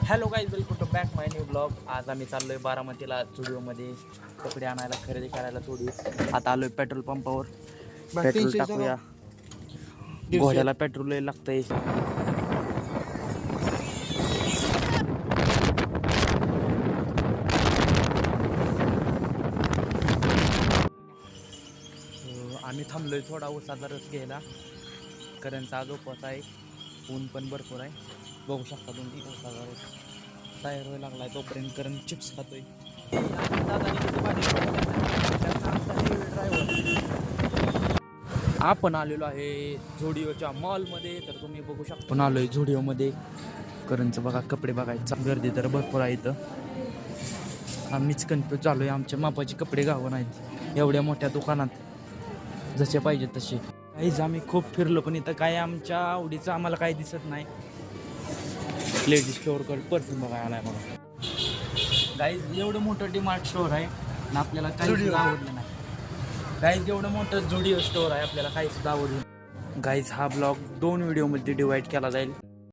Hello guys, welcome to back my new blog. आज आम्ही चाललोय बारामतीला स्टुडिओमध्ये कपडे आणायला, खरेदी करायला थोडी. आता आलोय पेट्रोल पंपावर. पेट्रोल टाकूया. घोड्याला पेट्रोल लागतंय. आम्ही थांबलोय थोडा उसाचा रस घ्यायला, कारण आज उपवास आहे. ऊन पण भरपूर आहे, बघू शकता तुम्ही. उसाचा रस तयार व्हायला लागलाय, तोपर्यंत करण चिप्स खातोय. आपण आलेलो आहे झुडिओच्या मॉलमध्ये, तर तुम्ही बघू शकता. आपण आलोय झुडिओमध्ये. करणचं बघा, कपडे बघायचं, गर्दी तर भरपूर आहे इथं. आम्हीच कन्फ्यूज झालोय, आमच्या मापाचे कपडे गावं नाहीत एवढ्या मोठ्या दुकानात, जसे पाहिजे तसे. काहीच आम्ही खूप फिरलो, पण इथं काय आमच्या आवडीचं आम्हाला काही दिसत नाही. लेडीज स्टोअरकडे परफ्यूम बघायला आलाय मला. गाईज एवढं मोठं डीमार्ट स्टोअर आहे ना, आपल्याला काही सुद्धा आवडलं नाही. गाईज एवढं मोठं झुडिओ स्टोअर आहे, आपल्याला काही सुद्धा आवडलं. गाईज हा ब्लॉग 2 व्हिडिओमध्ये डिवाइड केला जाईल.